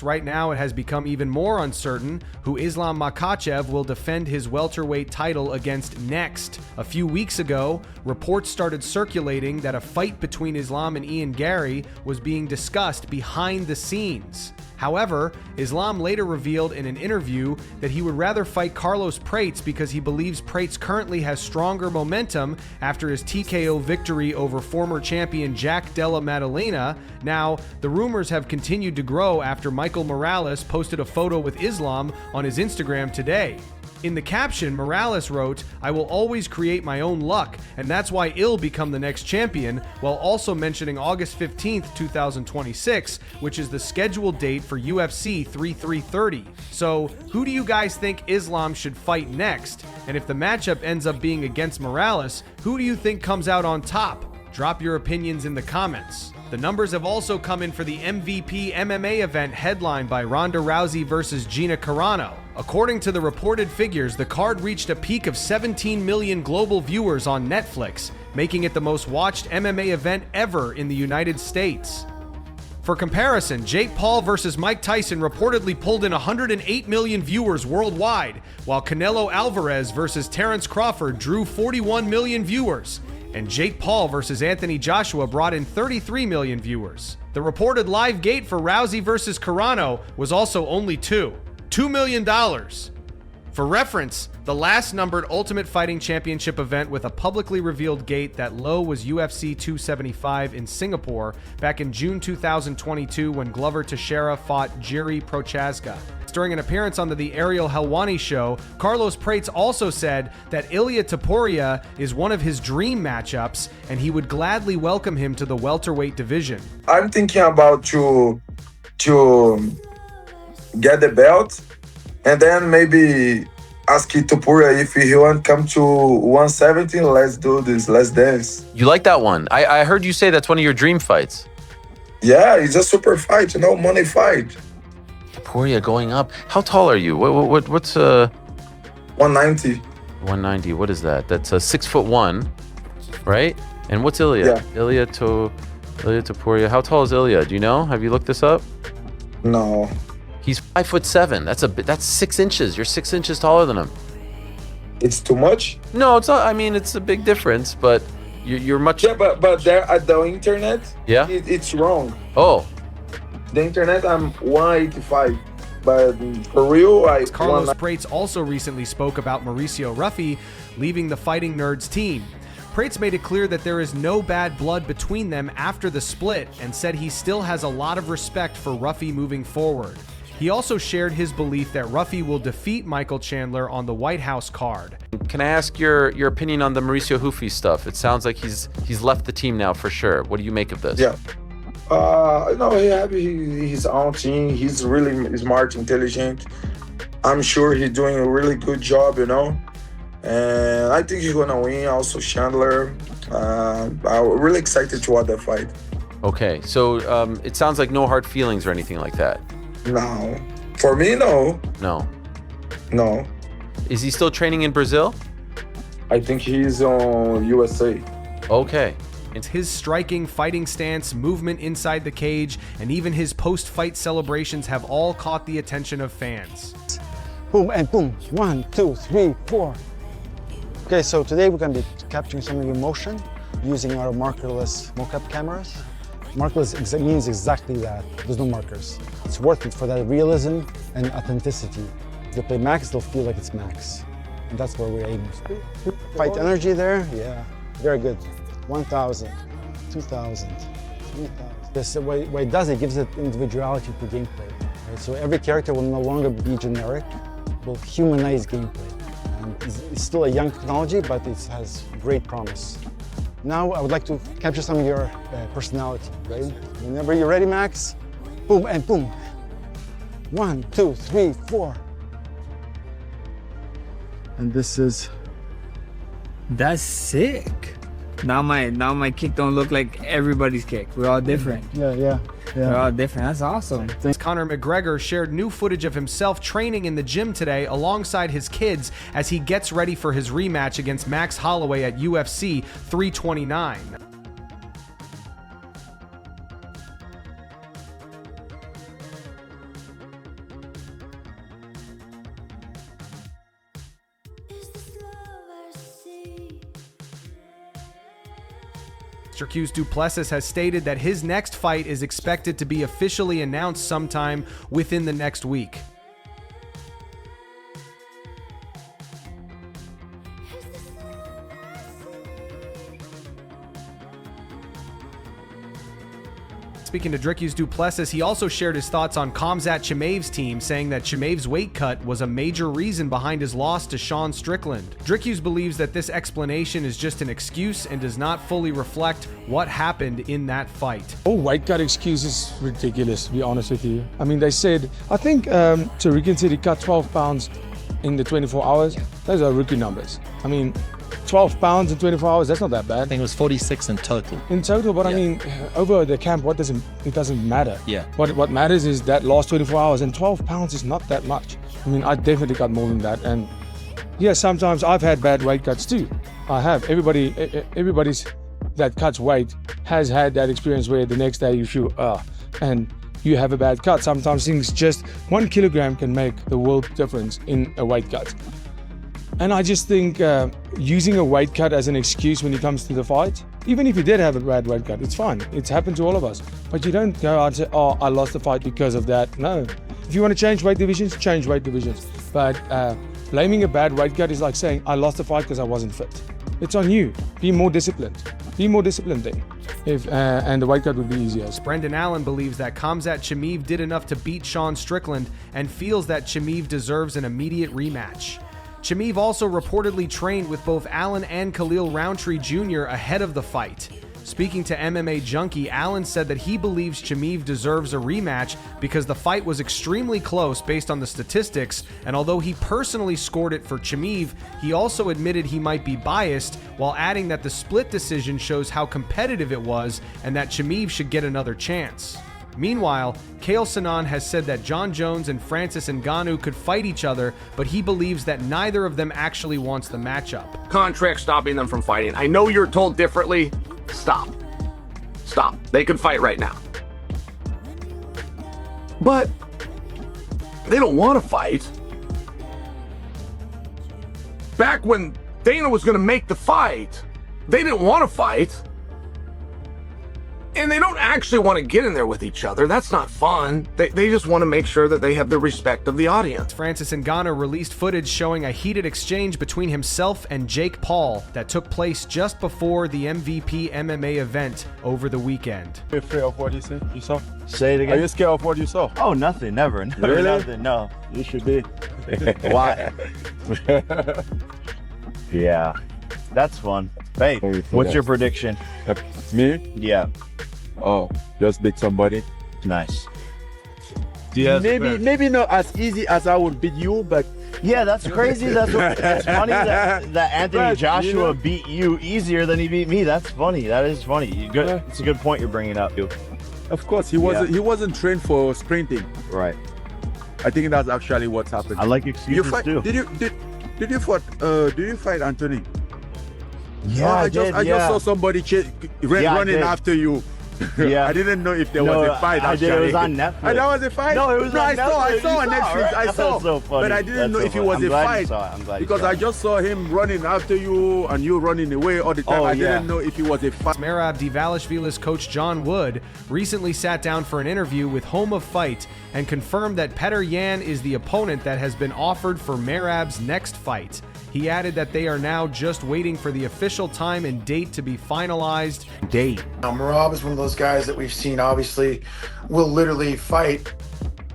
Right now, it has become even more uncertain who Islam Makhachev will defend his welterweight title against next. A few weeks ago, reports started circulating that a fight between Islam and Garry was being discussed behind the scenes. However, Islam later revealed in an interview that he would rather fight Carlos Prates because he believes Prates currently has stronger momentum after his TKO victory over former champion Jack Della Maddalena. Now, the rumors have continued to grow after Michael Morales posted a photo with Islam on his Instagram today. In the caption, Morales wrote, "I will always create my own luck, and that's why I'll become the next champion," while also mentioning August 15th, 2026, which is the scheduled date for UFC 3330. So, who do you guys think Islam should fight next? And if the matchup ends up being against Morales, who do you think comes out on top? Drop your opinions in the comments. The numbers have also come in for the MVP MMA event headlined by Ronda Rousey versus Gina Carano. According to the reported figures, the card reached a peak of 17 million global viewers on Netflix, making it the most watched MMA event ever in the United States. For comparison, Jake Paul versus Mike Tyson reportedly pulled in 108 million viewers worldwide, while Canelo Alvarez versus Terence Crawford drew 41 million viewers. And Jake Paul versus Anthony Joshua brought in 33 million viewers. The reported live gate for Rousey versus Carano was also only $2 million. For reference, the last numbered Ultimate Fighting Championship event with a publicly revealed gate that low was UFC 275 in Singapore back in June 2022 when Glover Teixeira fought Jiri Prochazka. During an appearance on the Ariel Helwani show, Carlos Prates also said that Ilia Topuria is one of his dream matchups and he would gladly welcome him to the welterweight division. I'm thinking about to get the belt and then maybe ask Topuria if he want to come to 170. Let's do this. Let's dance. You like that one? I heard you say that's one of your dream fights. Yeah, it's a super fight, money fight. Topuria going up. How tall are you? What's 190. 190. What is that? That's a 6'1", right? And what's Ilia? Yeah. Ilia Topuria. How tall is Ilia? Do you know? Have you looked this up? No. He's 5'7". That's 6 inches. You're 6 inches taller than him. It's too much? No, it's not. I mean, it's a big difference, but you're much. Yeah, but there at the internet, yeah, it's wrong. Oh. The internet, I'm 185, but for real, Carlos Prates also recently spoke about Mauricio Ruffy leaving the Fighting Nerds team. Prates made it clear that there is no bad blood between them after the split and said he still has a lot of respect for Ruffy moving forward. He also shared his belief that Ruffy will defeat Michael Chandler on the White House card. Can I ask your opinion on the Mauricio Ruffy stuff? It sounds like he's left the team now for sure. What do you make of this? Yeah. No, he have his own team. He's really smart, intelligent. I'm sure he's doing a really good job, And I think he's gonna win. Also, Chandler. I'm really excited to watch that fight. Okay, so it sounds like no hard feelings or anything like that. No, for me, no. No. Is he still training in Brazil? I think he's on USA. Okay. It's his striking, fighting stance, movement inside the cage, and even his post-fight celebrations have all caught the attention of fans. Boom and boom. 1, 2, 3, 4. Okay, so today we're going to be capturing some of the emotion using our markerless mocap cameras. Markerless means exactly that. There's no markers. It's worth it for that realism and authenticity. If they play max, they'll feel like it's max. And that's where we're aiming. Fight energy there, yeah, very good. 1,000, 2,000, 3,000. This what it does, it gives it individuality to gameplay. Right? So every character will no longer be generic, will humanize gameplay. And it's still a young technology, but it has great promise. Now I would like to capture some of your personality, right? Whenever you're ready, Max, boom and boom. 1, 2, 3, 4. And this is... That's sick. Now my kick don't look like everybody's kick. We're all different. Yeah. We're all different. That's awesome. Conor McGregor shared new footage of himself training in the gym today alongside his kids as he gets ready for his rematch against Max Holloway at UFC 329. Dricus du Plessis has stated that his next fight is expected to be officially announced sometime within the next week. Speaking to Dricus du Plessis, he also shared his thoughts on Khamzat Chimaev's team, saying that Chimaev's weight cut was a major reason behind his loss to Sean Strickland. Dricus believes that this explanation is just an excuse and does not fully reflect what happened in that fight. Oh, weight cut excuse is ridiculous, to be honest with you. I mean, they said, I think Tsarukyan said he cut 12 pounds in the 24 hours. Those are rookie numbers. I mean, 12 pounds in 24 hours, that's not that bad. I think it was 46 in total. In total, but Yeah. I mean, over the camp, it doesn't matter. Yeah. What matters is that last 24 hours, and 12 pounds is not that much. I mean, I definitely got more than that, and yeah, sometimes I've had bad weight cuts too. I have. Everybody's that cuts weight has had that experience where the next day you feel, and you have a bad cut. Sometimes things just 1 kilogram can make the world difference in a weight cut. And I just think using a weight cut as an excuse when it comes to the fight, even if you did have a bad weight cut, it's fine. It's happened to all of us. But you don't go out and say, oh, I lost the fight because of that. No. If you want to change weight divisions, change weight divisions. But blaming a bad weight cut is like saying, I lost the fight because I wasn't fit. It's on you. Be more disciplined. Be more disciplined then. And the weight cut would be easier. Brendan Allen believes that Khamzat Chimaev did enough to beat Sean Strickland and feels that Chimaev deserves an immediate rematch. Chimaev also reportedly trained with both Allen and Khalil Roundtree Jr. ahead of the fight. Speaking to MMA Junkie, Allen said that he believes Chimaev deserves a rematch because the fight was extremely close based on the statistics, and although he personally scored it for Chimaev, he also admitted he might be biased, while adding that the split decision shows how competitive it was and that Chimaev should get another chance. Meanwhile, Kale Sonnen has said that John Jones and Francis Ngannou could fight each other, but he believes that neither of them actually wants the matchup. Contract stopping them from fighting. I know you're told differently. Stop. Stop. They could fight right now. But they don't want to fight. Back when Dana was going to make the fight, they didn't want to fight. And they don't actually want to get in there with each other. That's not fun. They just want to make sure that they have the respect of the audience. Francis Ngannou released footage showing a heated exchange between himself and Jake Paul that took place just before the MVP MMA event over the weekend. Are you afraid of what you saw? Say it again. Are you scared of what you saw? Oh, nothing, never. Really? Nothing, no. You should be. Why? Yeah, that's fun. Hey, what's your prediction? Me? Yeah. Oh, just beat somebody. Nice. Maybe not as easy as I would beat you, but Yeah, that's crazy. That's funny that Anthony But, Joshua you know, beat you easier than he beat me. That's funny. That is funny. Good. Yeah. It's a good point you're bringing up, dude. of course he wasn't trained for sprinting. Right. I think that's actually what's happened. I like You excuses fight? too. Did you fight Anthony? Yeah, I just saw somebody running after you. Yeah. I didn't know if there was a fight. I Actually, did. It was on Netflix. And that was a fight. No, it was on I Netflix. saw on You saw, Netflix. right? I saw, That's so funny. but I didn't That's know so if it funny. was I'm a glad you fight saw it. I'm glad you because saw I it. just saw him running after you and you running away all the time. Oh, I yeah. didn't know if it was a fight. Merab Dvalishvili's coach John Wood recently sat down for an interview with Home of Fight and confirmed that Petr Yan is the opponent that has been offered for Merab's next fight. He added that they are now just waiting for the official time and date to be finalized. Now, Merab is one of those guys that we've seen, obviously, will literally fight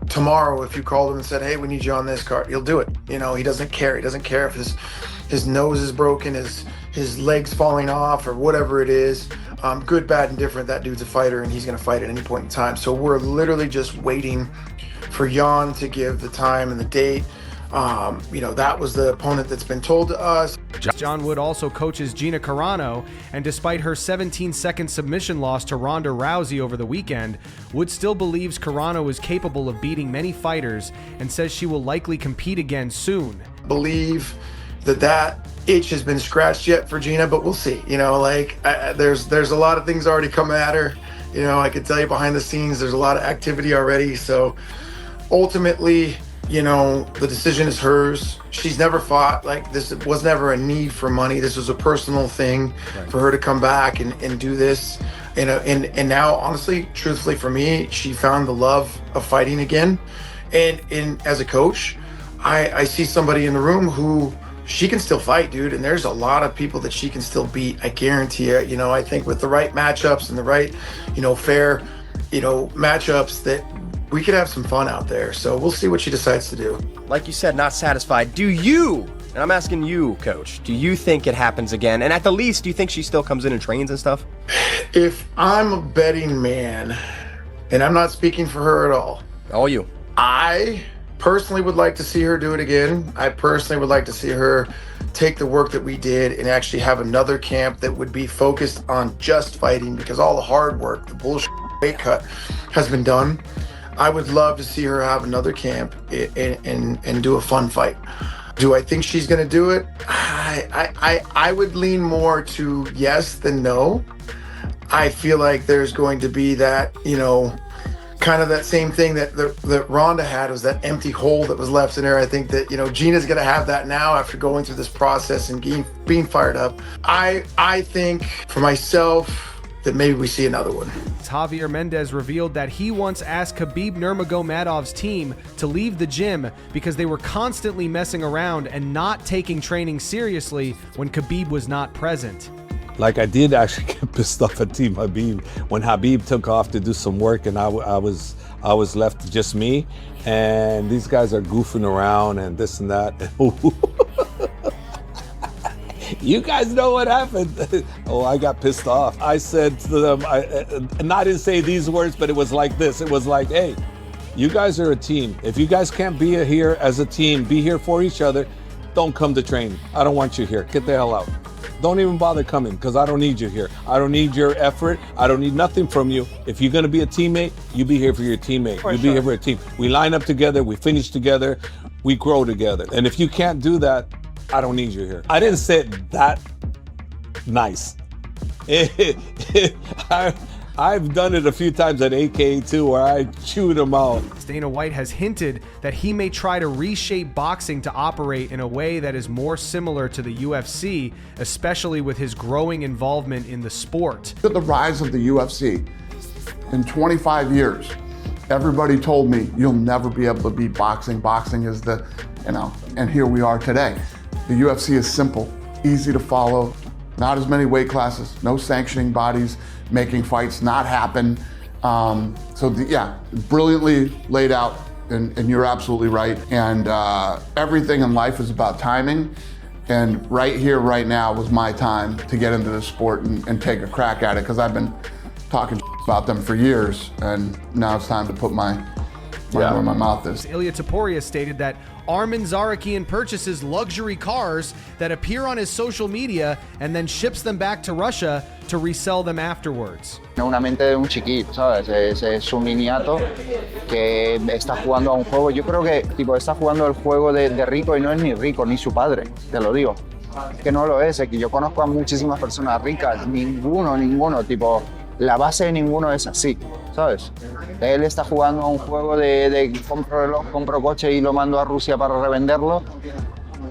tomorrow. If you called him and said, hey, we need you on this card, he'll do it. You know, he doesn't care. He doesn't care if his nose is broken, his legs falling off, or whatever it is. Good, bad, and different, that dude's a fighter, and he's going to fight at any point in time. So we're literally just waiting for Jan to give the time and the date. That was the opponent that's been told to us. John Wood also coaches Gina Carano, and despite her 17-second submission loss to Ronda Rousey over the weekend, Wood still believes Carano is capable of beating many fighters and says she will likely compete again soon. Believe that itch has been scratched yet for Gina, but we'll see. There's a lot of things already coming at her. I can tell you behind the scenes, there's a lot of activity already. So ultimately, you know, the decision is hers. She's never fought. Like, this was never a need for money. This was a personal thing for her to come back and do this. And now, honestly, truthfully for me, she found the love of fighting again. And as a coach, I see somebody in the room who she can still fight, dude. And there's a lot of people that she can still beat. I guarantee it. You know, I think with the right matchups and the right, you know, fair, you know, matchups, that we could have some fun out there. So we'll see what she decides to do. Like you said, not satisfied. Do you, and I'm asking you, Coach, do you think it happens again? And at the least, do you think she still comes in and trains and stuff? If I'm a betting man, and I'm not speaking for her at all you, I personally would like to see her do it again. I personally would like to see her take the work that we did and actually have another camp that would be focused on just fighting, because all the hard work, the bullshit weight cut has been done. I would love to see her have another camp and do a fun fight. Do I think she's gonna do it? I would lean more to yes than no. I feel like there's going to be that, you know, kind of that same thing that Ronda had, was that empty hole that was left in her. I think that, you know, Gina's gonna have that now after going through this process and being fired up. I think for myself that maybe we see another one. Javier Mendez revealed that he once asked Khabib Nurmagomedov's team to leave the gym because they were constantly messing around and not taking training seriously when Khabib was not present. Like, I did actually get pissed off at Team Khabib when Khabib took off to do some work and I was left just me, and these guys are goofing around and this and that. You guys know what happened. Oh, I got pissed off. I said to them, and I didn't say these words, but it was like this. It was like, hey, you guys are a team. If you guys can't be here as a team, be here for each other, don't come to training. I don't want you here. Get the hell out. Don't even bother coming, because I don't need you here. I don't need your effort. I don't need nothing from you. If you're going to be a teammate, you be here for your teammate. You be here for a team. We line up together. We finish together. We grow together. And if you can't do that, I don't need you here. I didn't say it that nice. I've done it a few times at AK too, where I chewed them out. Dana White has hinted that he may try to reshape boxing to operate in a way that is more similar to the UFC, especially with his growing involvement in the sport. At the rise of the UFC, in 25 years, everybody told me, you'll never be able to beat boxing. Boxing is the, you know, and here we are today. The UFC is simple, easy to follow, not as many weight classes, no sanctioning bodies making fights not happen. Yeah, brilliantly laid out, and you're absolutely right. And everything in life is about timing. And right here, right now was my time to get into the sport and take a crack at it, because I've been talking about them for years, and now it's time to put my where my mouth is. Ilia Topuria stated that Arman Tsarukyan purchases luxury cars that appear on his social media and then ships them back to Russia to resell them afterwards. Una mente de un chiquito, ¿sabes? Es un niñato que está jugando a un juego. Yo creo que tipo está jugando el juego de rico, y no es ni rico ni su padre, te lo digo. Que no lo es que yo conozco a muchísimas personas ricas, ninguno, tipo, la base de ninguno es así, ¿sabes? Él está jugando a un juego de compro reloj, compro coche y lo mando a Rusia para revenderlo.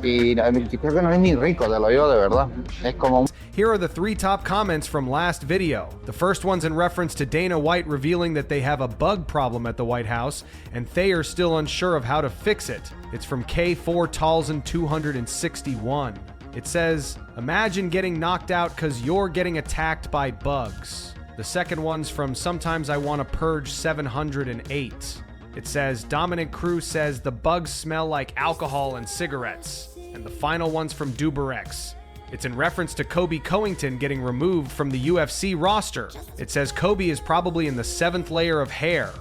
Y creo que no es ni rico, te lo digo de verdad. Es como... Here are the 3 top comments from last video. The first one's in reference to Dana White revealing that they have a bug problem at the White House, and Thayer's still unsure of how to fix it. It's from K4Talzen261. It says, imagine getting knocked out because you're getting attacked by bugs. The second one's from Sometimes I Want to Purge 708. It says, Dominic Cruz says the bugs smell like alcohol and cigarettes. And the final one's from Duberex. It's in reference to Kobe Covington getting removed from the UFC roster. It says Kobe is probably in the 7th layer of hair.